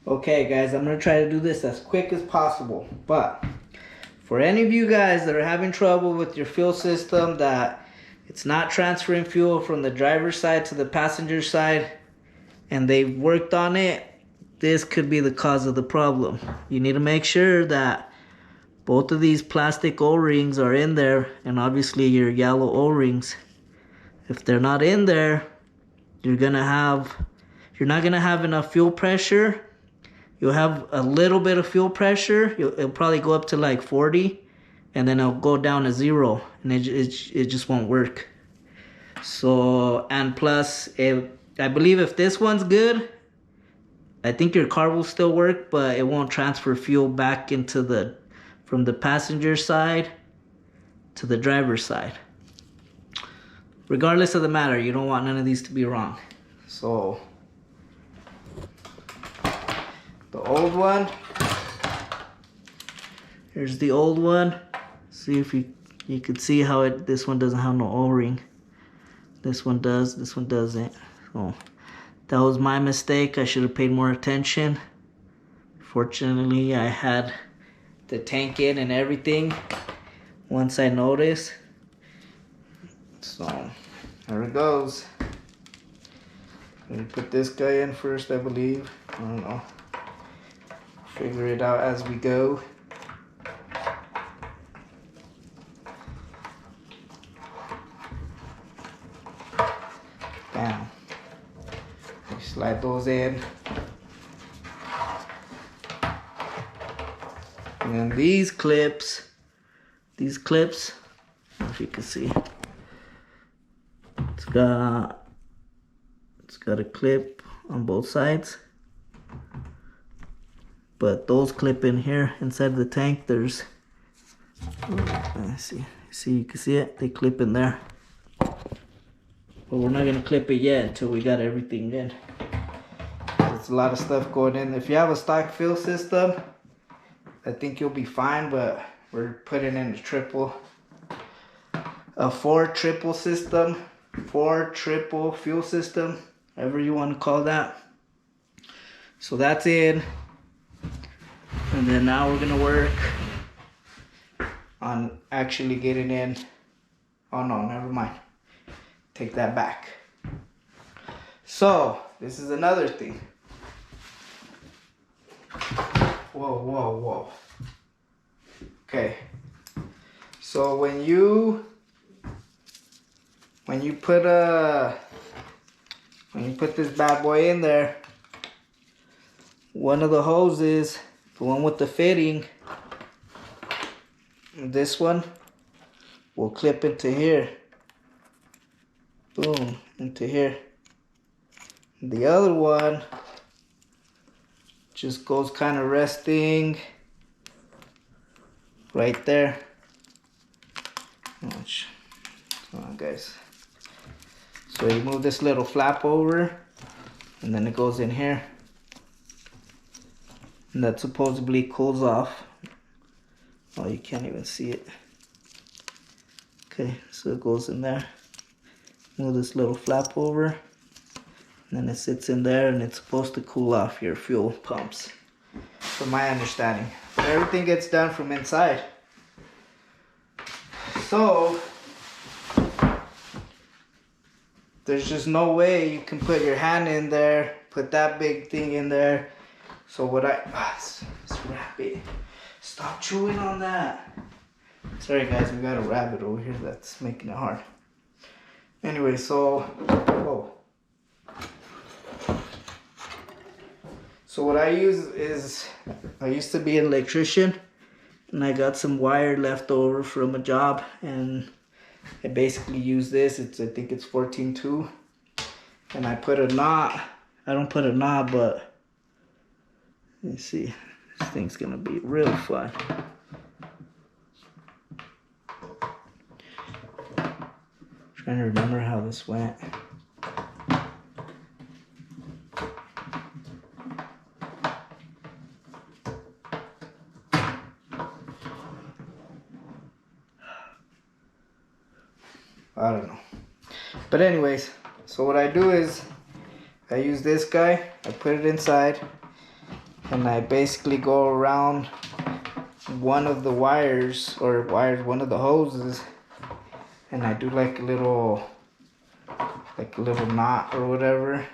Okay guys, I'm gonna try to do this as quick as possible, but for any of you guys that are having trouble with your fuel system, that it's not transferring fuel from the driver's side to the passenger side, and they've worked on it, this could be the cause of the problem. You need to make sure that both of these plastic O-rings are in there, and obviously your yellow O-rings. If they're not in there, you're not gonna have enough fuel pressure. You'll have a little bit of fuel pressure. It'll probably go up to like 40, and then it'll go down to 0, and it just won't work. So, and plus, I believe if this one's good, I think your car will still work, but it won't transfer fuel back into from the passenger side to the driver's side. Regardless of the matter, you don't want none of these to be wrong. So, the old one, here's the old one. See if you could see how this one doesn't have no O-ring. This one does, this one doesn't. So that was my mistake. I should have paid more attention. Fortunately, I had the tank in and everything once I noticed. So there it goes. Let me put this guy in first, I believe. I don't know. Figure it out as we go. Bam. Slide those in. And then these clips, I don't know if you can see. It's got a clip on both sides. But those clip in here inside the tank. There's, see, you can see it. They clip in there. But we're not gonna clip it yet until we got everything in. There's a lot of stuff going in. If you have a stock fuel system, I think you'll be fine. But we're putting in a Fore triple system, Fore triple fuel system, however you want to call that. So that's in. And then now we're gonna work on actually getting in. Oh no, never mind. Take that back. So this is another thing. Whoa. Okay. So when you put this bad boy in there, one of the hoses, the one with the fitting, this one will clip into here. Boom, into here. The other one just goes kind of resting right there. Watch. Come on, guys. So you move this little flap over, and then it goes in here. And that supposedly cools off. Oh, you can't even see it. Okay, so it goes in there. Move this little flap over, and then it sits in there, and it's supposed to cool off your fuel pumps, from my understanding. But everything gets done from inside. So there's just no way you can put your hand in there, put that big thing in there. So what let's wrap it. Stop chewing on that. Sorry guys, we got a rabbit over here that's making it hard. Anyway, so, So what I use is, I used to be an electrician, and I got some wire left over from a job, and I basically use this. I think it's 14-2, and I put a knot. I don't put a knot, but you see, this thing's gonna be real fun. Trying to remember how this went. I don't know. But anyways, so what I do is I use this guy, I put it inside, and I basically go around one of the wires, one of the hoses, and I do like a little knot or whatever.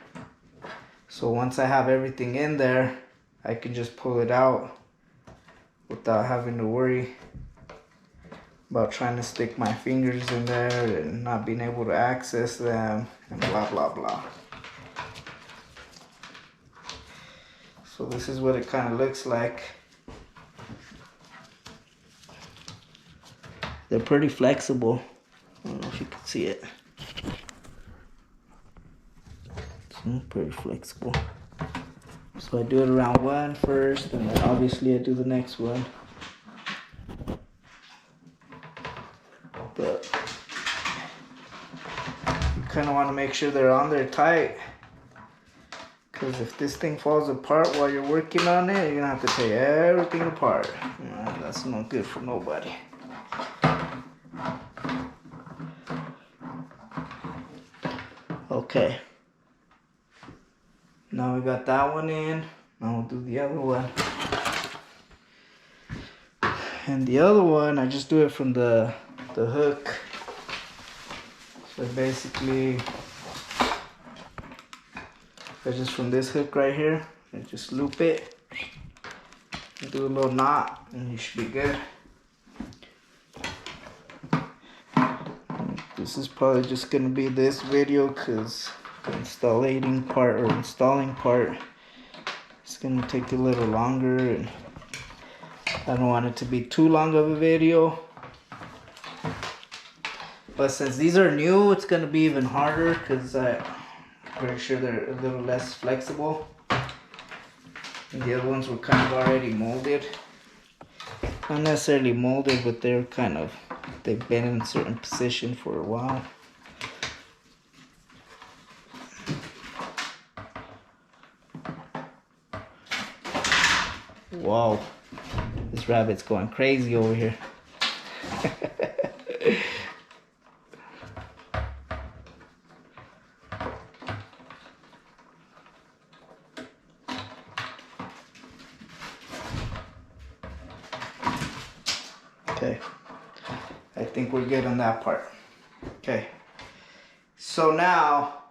So once I have everything in there, I can just pull it out without having to worry about trying to stick my fingers in there and not being able to access them and blah blah blah. So this is what it kind of looks like. They're pretty flexible. I don't know if you can see it. It's pretty flexible. So I do it around one first, and then obviously I do the next one. But you kind of want to make sure they're on there tight, because if this thing falls apart while you're working on it, you're gonna have to take everything apart. That's not good for nobody. Okay. Now we got that one in. Now we'll do the other one. And the other one, I just do it from the hook. So basically, just from this hook right here, and just loop it, and do a little knot, and you should be good. This is probably just gonna be this video, because the installing part is gonna take a little longer, and I don't want it to be too long of a video. But since these are new, it's gonna be even harder, because I'm pretty sure they're a little less flexible. And the other ones were kind of already molded. Not necessarily molded, but they've been in a certain position for a while. Whoa, this rabbit's going crazy over here. Okay, I think we're good on that part. Okay, so now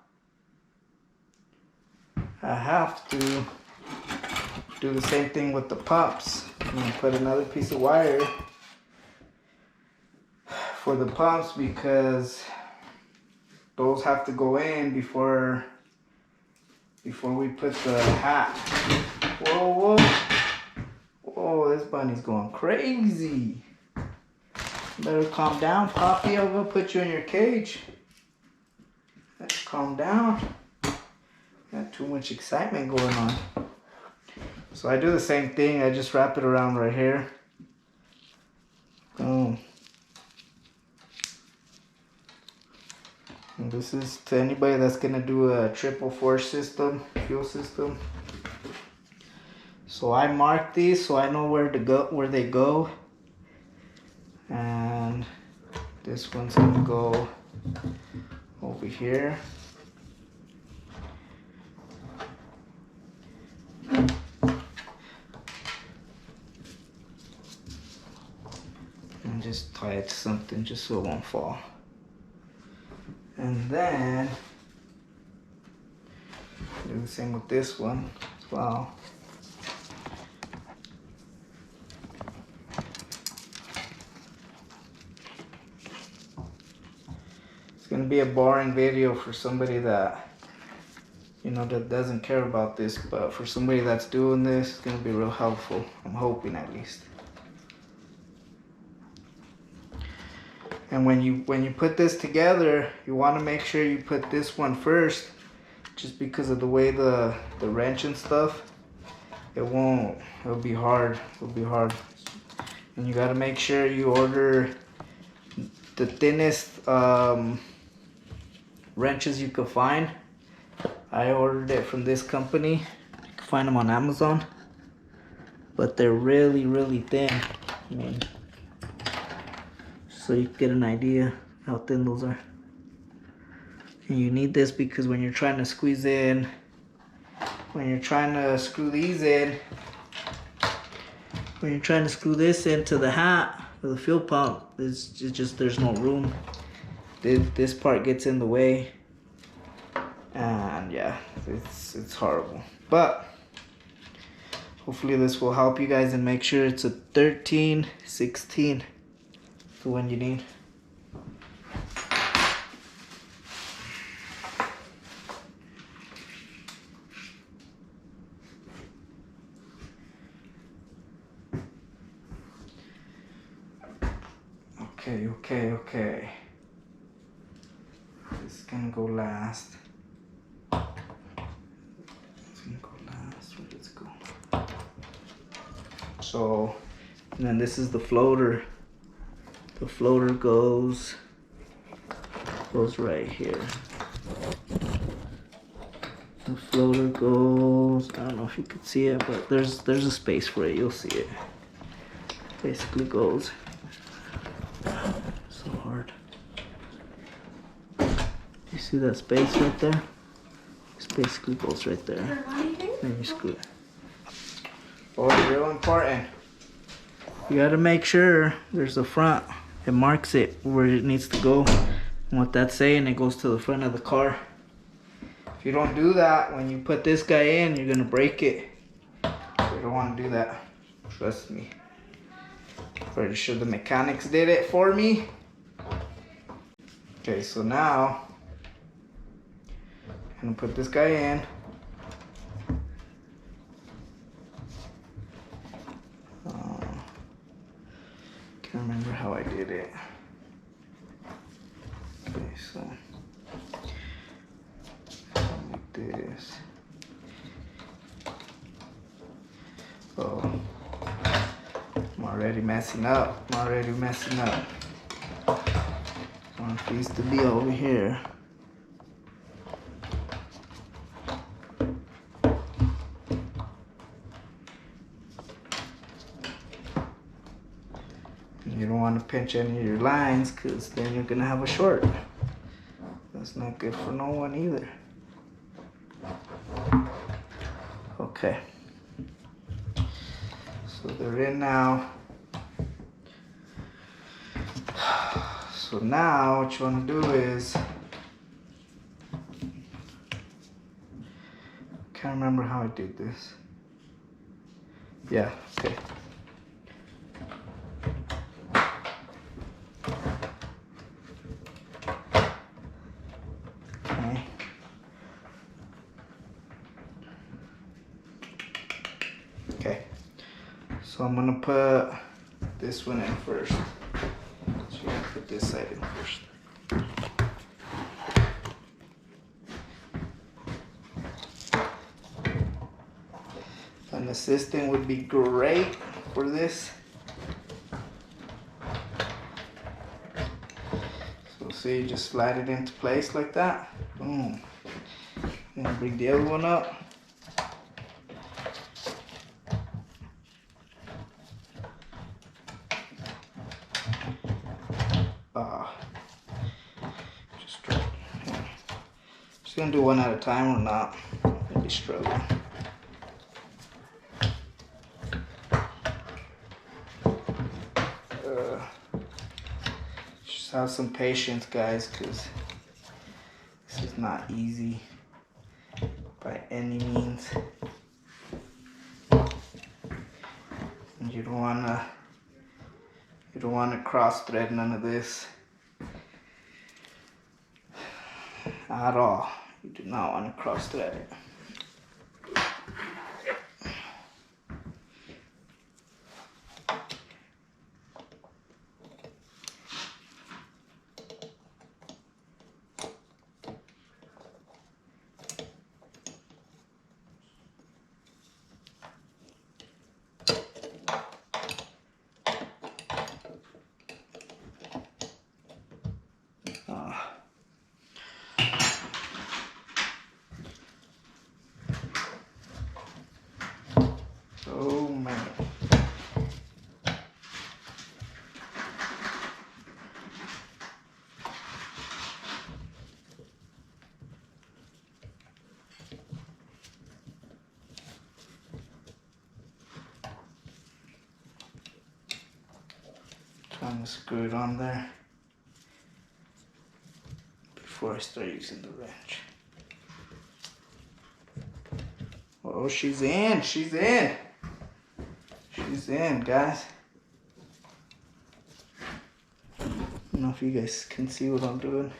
I have to do the same thing with the pumps. I'm gonna put another piece of wire for the pumps, because those have to go in before we put the hat. Whoa, whoa, whoa! This bunny's going crazy. Better calm down, Poppy. I'm gonna put you in your cage. Calm down. Got too much excitement going on. So I do the same thing. I just wrap it around right here. Boom. And this is to anybody that's gonna do a triple Fore system, fuel system. So I mark these so I know where they go. And this one's gonna go over here. And just tie it to something just so it won't fall. And then do the same with this one as well. It's gonna be a boring video for somebody that, that doesn't care about this, but for somebody that's doing this, it's gonna be real helpful. I'm hoping, at least. And when you put this together, you want to make sure you put this one first, just because of the way the wrench and stuff. It'll be hard. And you got to make sure you order the thinnest wrenches you could find. I ordered it from this company. You can find them on Amazon, but they're really, really thin. I mean, so you can get an idea how thin those are. And you need this because when you're trying to screw these in, when you're trying to screw this into the hat or the fuel pump, it's just there's no room. This part gets in the way, and yeah, it's horrible. But hopefully this will help you guys and make sure it's a 13/16, the one you need. Okay. This is gonna go last. It's gonna go last. Where does it go? So, and then this is the floater. The floater goes right here. The floater goes, I don't know if you can see it, but there's a space for it. You'll see it. Basically goes so hard. You see that space right there? This basically goes right there. And you screw it. Oh, real important. You gotta make sure there's a front. It marks it where it needs to go. And what that's saying, it goes to the front of the car. If you don't do that, when you put this guy in, you're gonna break it. You don't wanna do that. Trust me. Pretty sure the mechanics did it for me. Okay, so now I'm gonna put this guy in. Can't remember how I did it. Okay, so like this. Oh, I'm already messing up. I want these to be over here. You don't want to pinch any of your lines, because then you're going to have a short. That's not good for no one either. Okay. So they're in now. So now what you want to do is, can't remember how I did this. Yeah, okay. Okay, so I'm gonna put this one in first. So you're gonna put this side in first. An assistant would be great for this. So see, you just slide it into place like that. Boom. And bring the other one up. Just gonna do one at a time or not. Maybe struggle. Just have some patience, guys, because this is not easy by any means. And you don't wanna cross thread none of this at all. You do not want to cross thread it. Oh man. I'm gonna screw it on there before I start using the wrench. Oh, she's in, she's in. She's in, guys. I don't know if you guys can see what I'm doing.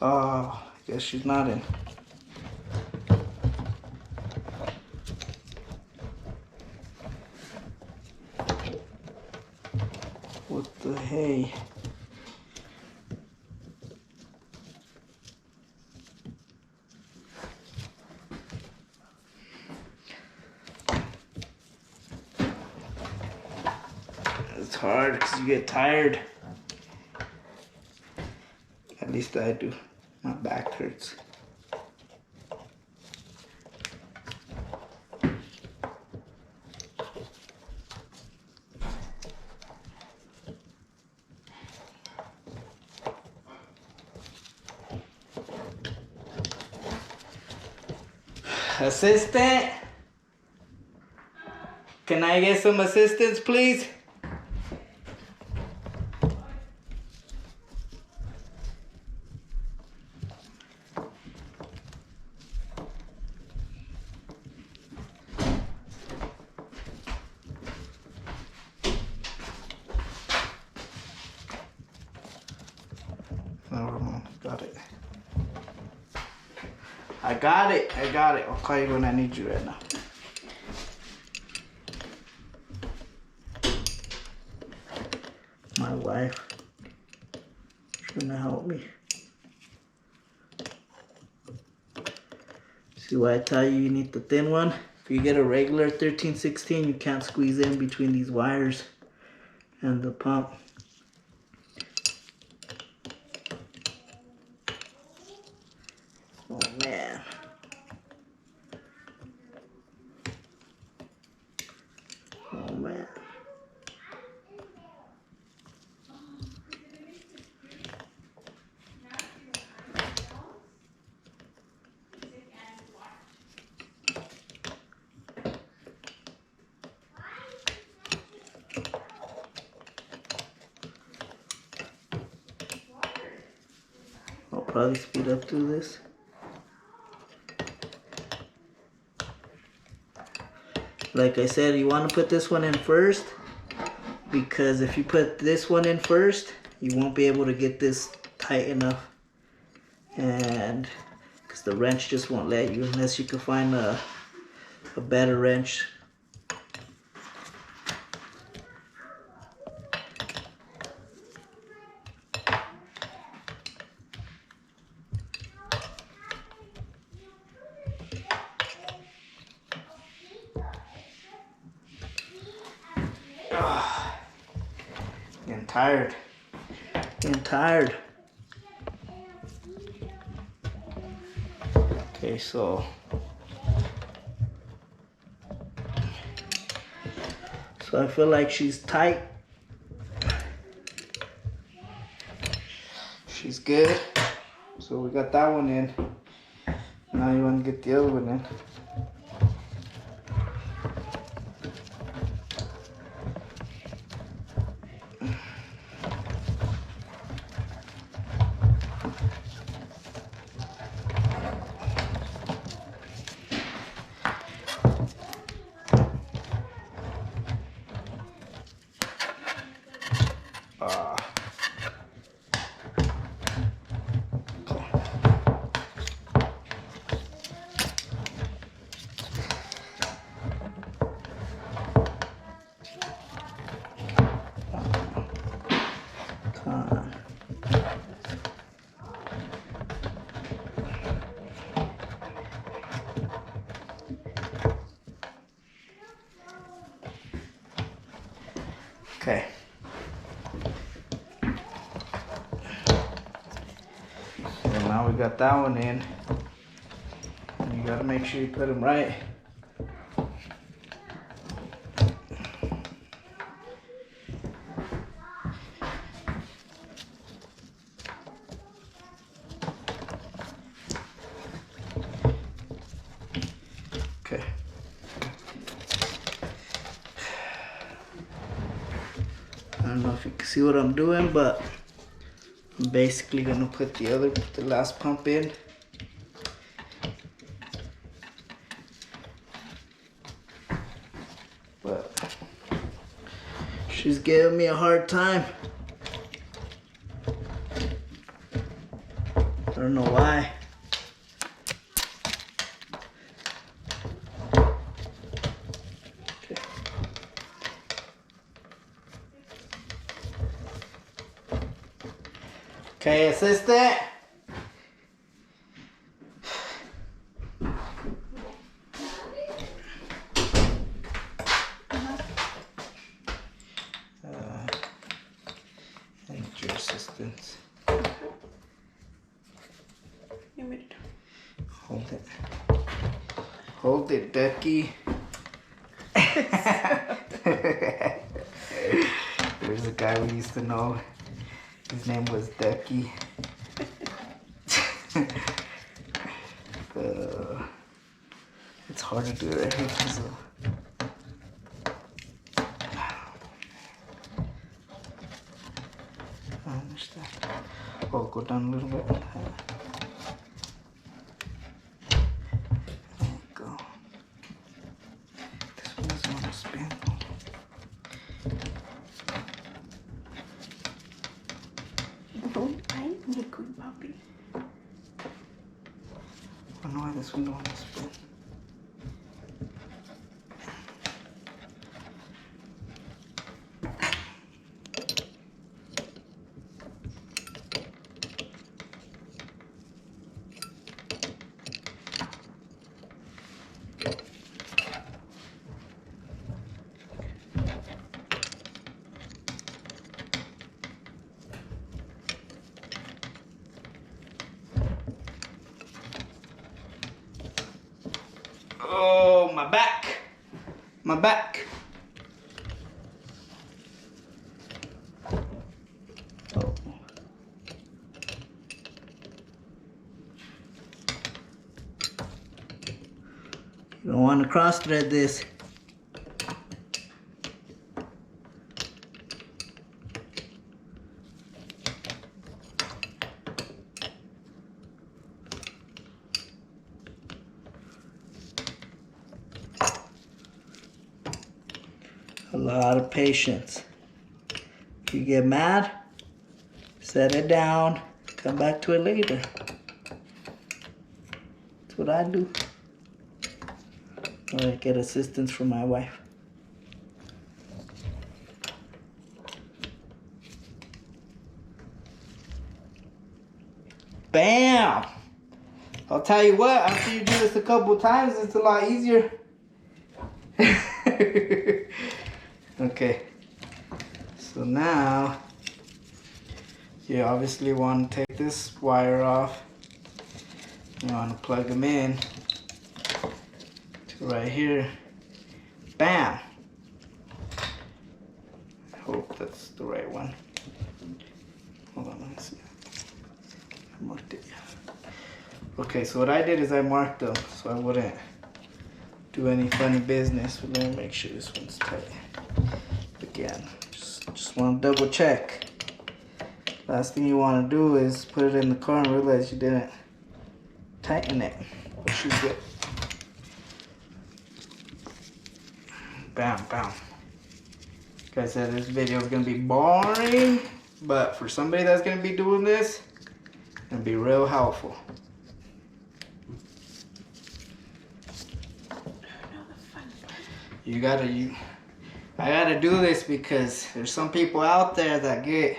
Oh, I guess she's not in. What the hey? It's hard because you get tired. At least I do. My back hurts. Assistant? Can I get some assistance, please? Never mind, got it. I got it. I'll call you when I need you right now. My wife is gonna help me. See why I tell you you need the thin one? If you get a regular 1316, you can't squeeze in between these wires and the pump. Oh man. Oh man. I'll probably speed up through this. Like I said, you want to put this one in first, because if you put this one in first, you won't be able to get this tight enough, and because the wrench just won't let you unless you can find a better wrench. Getting tired. Getting tired. Okay, so I feel like she's tight. She's good. So we got that one in. Now you want to get the other one in. Okay. So now we got that one in. And you gotta make sure you put them right. Okay. you can see what I'm doing, but I'm basically gonna put the last pump in. But she's giving me a hard time. I don't know why. Okay, assistant. I need your assistance. Hold it. Hold it, ducky. There's a guy we used to know. His name was Ducky. It's hard to do it right here. So. I understand. Oh, go down a little bit. There you go. This one doesn't want to spin. Good puppy. I don't know why this one don't want to spin. Oh, my back. My back. Oh. You don't want to cross thread this. A lot of patience. If you get mad, set it down, come back to it later. That's what I do. Or I get assistance from my wife. Bam! I'll tell you what, after you do this a couple times, it's a lot easier. Okay, so now you obviously want to take this wire off. You want to plug them in to right here. Bam! I hope that's the right one. Hold on, let me see. I marked it. Okay, so what I did is I marked them so I wouldn't do any funny business. But let me make sure this one's tight. Again, just want to double check. Last thing you want to do is put it in the car and realize you didn't tighten it. But she's good. Bam, bam. Like I said, this video is going to be boring, but for somebody that's going to be doing this, it's going to be real helpful. I gotta do this because there's some people out there that get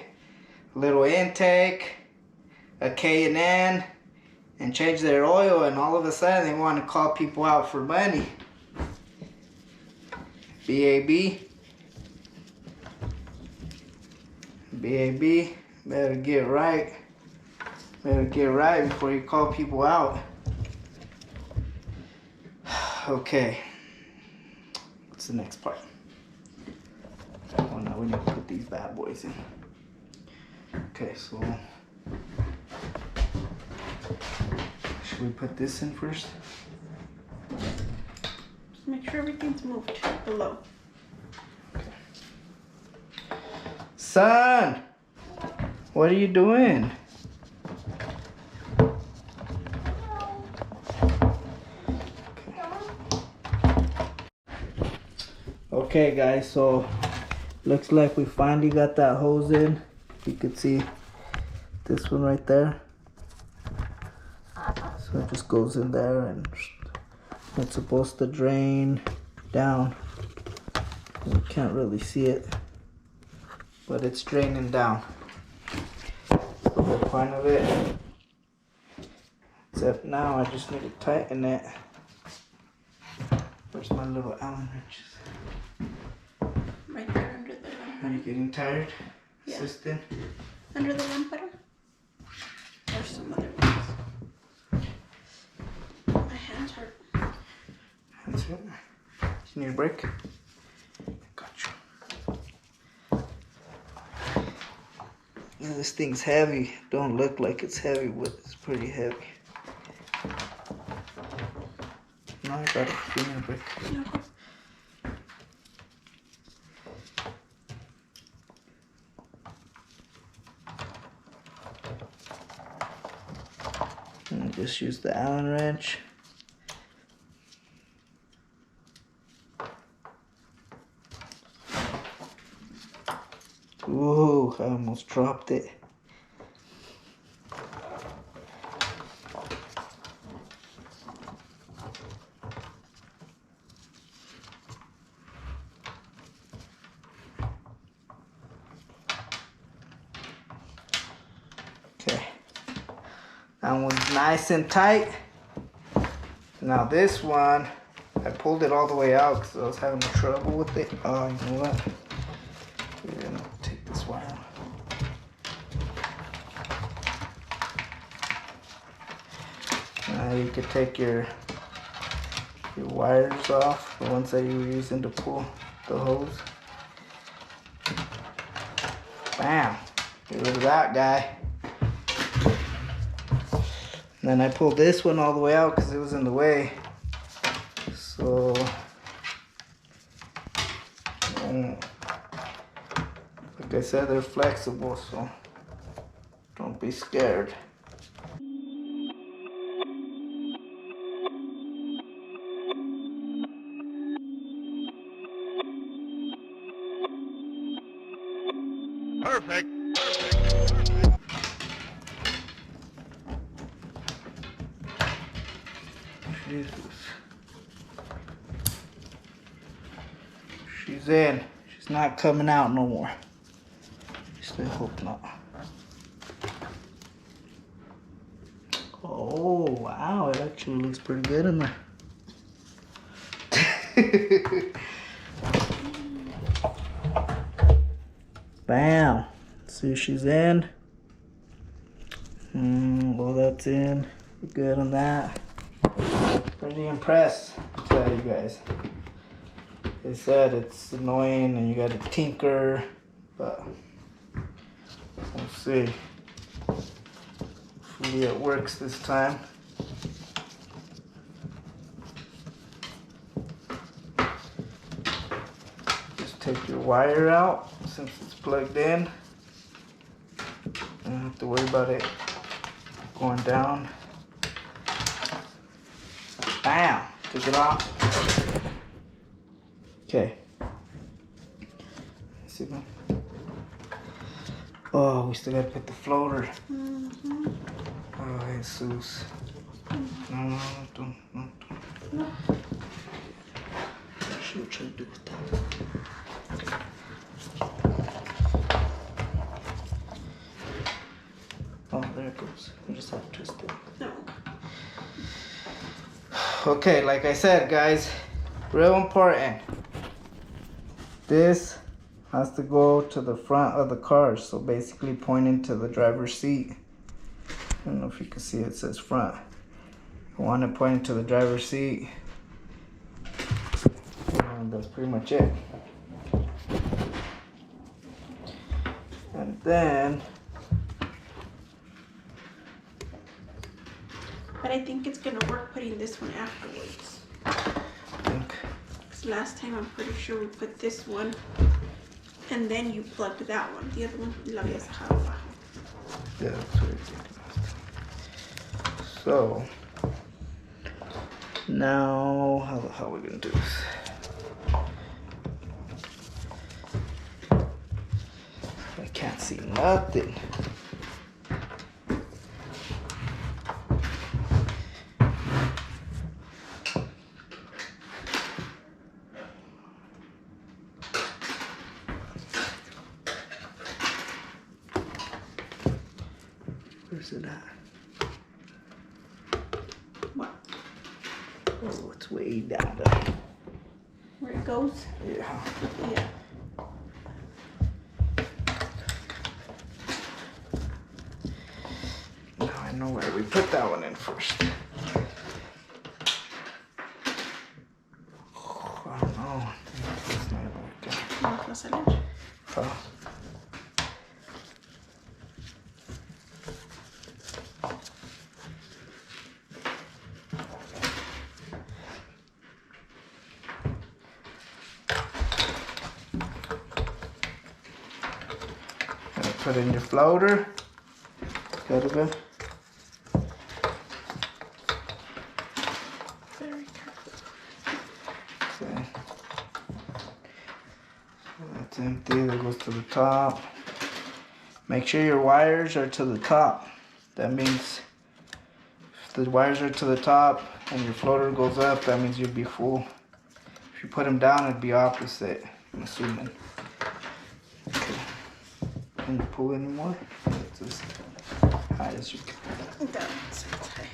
a little intake, a K&N, and change their oil, and all of a sudden they want to call people out for money. BAB, better get right. Better get right before you call people out. Okay. What's the next part? Oh, now we need to put these bad boys in. Okay, so should we put this in first? Just make sure everything's moved below. Okay. Son, what are you doing? Okay guys, so looks like we finally got that hose in. You can see this one right there. So it just goes in there and it's supposed to drain down. You can't really see it, but it's draining down. That's the whole point of it. Except now I just need to tighten it. Where's my little Allen wrenches? Right there under the lamp. Are you getting tired, Yeah. assistant? Under the lamp. There's some other ones. My hands hurt. Hands hurt? You need a break? Gotcha. Yeah, this thing's heavy. Don't look like it's heavy, but it's pretty heavy. No, I got it. Give me a break. No. And just use the Allen wrench. Whoa, I almost dropped it. Okay, that one's nice and tight. Now this one, I pulled it all the way out because I was having trouble with it. Oh, you know what? We're gonna take this one out. Now you could take your wires off, the ones that you were using to pull the hose. Bam! Get rid of that guy. And then I pulled this one all the way out because it was in the way. So, like I said, they're flexible, so don't be scared. Perfect. Jesus. She's in. She's not coming out no more. Still hope not. Oh, wow. It actually looks pretty good in there. Bam. See if she's in. Well, that's in. We're good on that. Pretty impressed, I tell you guys. They said it's annoying and you gotta tinker, but we'll see. Hopefully it works this time. Just take your wire out since it's plugged in. You don't have to worry about it going down. Bam! Took it off. Okay. See that? Oh, we still gotta put the floater. Mm-hmm. Oh, Jesus. No, don't. No. What should we try to do with that? Oh, there it goes. We just have to twist it. No. Okay, like I said, guys, real important. This has to go to the front of the car, so basically pointing to the driver's seat. I don't know if you can see it says front. You want it pointing to the driver's seat. And that's pretty much it. And then But I think it's gonna work putting this one afterwards. I think Because last time I'm pretty sure we put this one And then you plugged that one. The other one lo habías dejado abajo. Yeah, that's what I did. So now, how are we gonna do this? I can't see nothing. Where's it at? What? Oh, it's way down there. Where it goes? Yeah. Yeah. Now I know where we put that one in first. Oh, I don't know. It's not working. No vas a salir. Huh? Put in your floater. Got it good. Very careful. Okay. That's empty. That goes to the top. Make sure your wires are to the top. That means if the wires are to the top and your floater goes up, that means you'll be full. If you put them down, it'd be opposite, I'm assuming. Okay. Can you pull anymore? It's as high as you can. That's okay.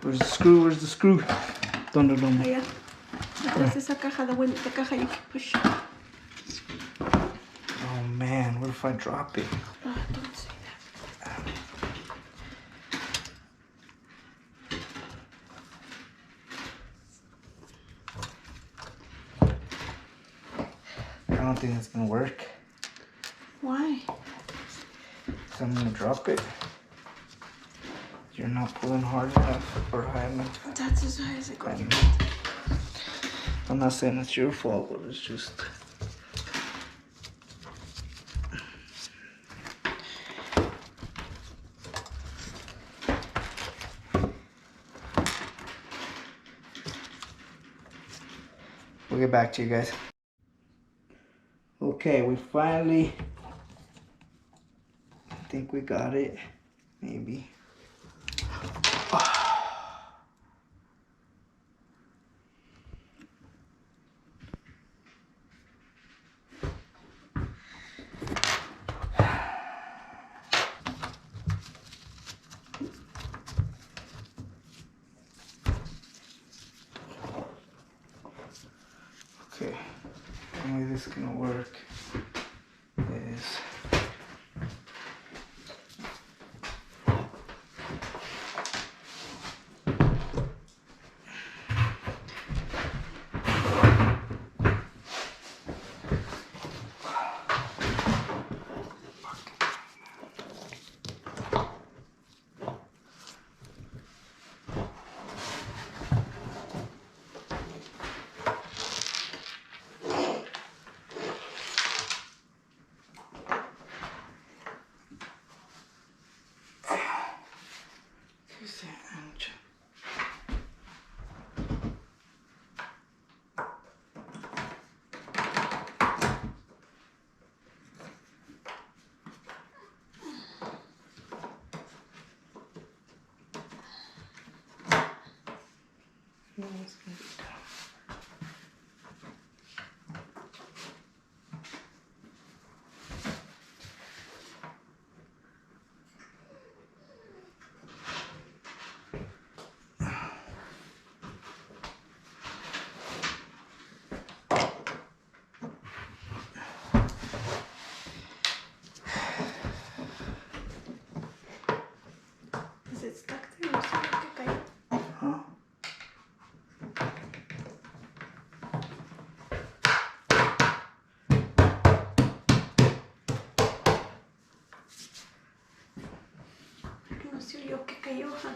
Where's the screw? Where's the screw? ¿Dónde? Allá. Detrás de esa caja, the caja you can push. Oh man, what if I drop it? Oh, don't say that. I don't think it's gonna work. Why? So I'm gonna drop it. You're not pulling hard enough or high enough. That's as high as it goes. I'm not saying it's your fault, but it's just. We'll get back to you guys. Okay, we finally. I think we got it. Maybe. Okay, the only way this is gonna work is Is it stuck there? Or something? Okay. huh? falló, huh?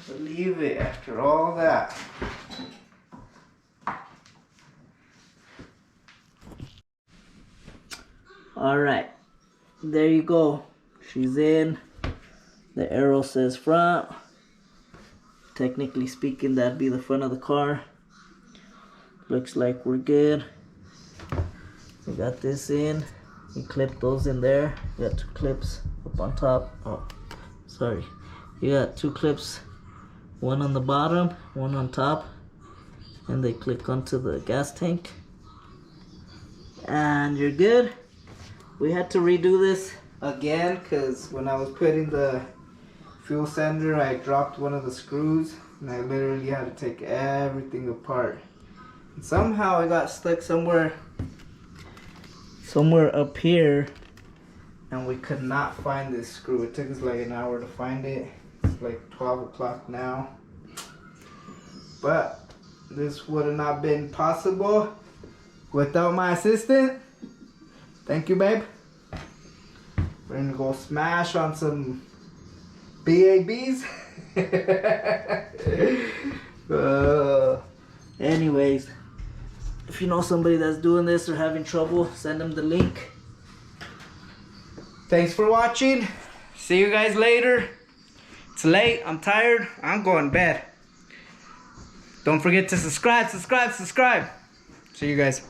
Believe it, after all that. All right, there you go. She's in. The arrow says front. Technically speaking, that'd be the front of the car. Looks like we're good. We got this in. We clip those in there. You got 2 clips up on top. Oh, sorry. You got 2 clips, one on the bottom, one on top, and they click onto the gas tank. And you're good. We had to redo this again because when I was putting the fuel sender, I dropped one of the screws and I literally had to take everything apart. And somehow I got stuck somewhere up here and we could not find this screw. It took us like an hour to find it. It's like 12 o'clock now. But this would have not been possible without my assistant. Thank you, babe. We're gonna go smash on some BABs. Anyways, if you know somebody that's doing this or having trouble, send them the link. Thanks for watching. See you guys later. It's late. I'm tired. I'm going to bed. Don't forget to subscribe. See you guys.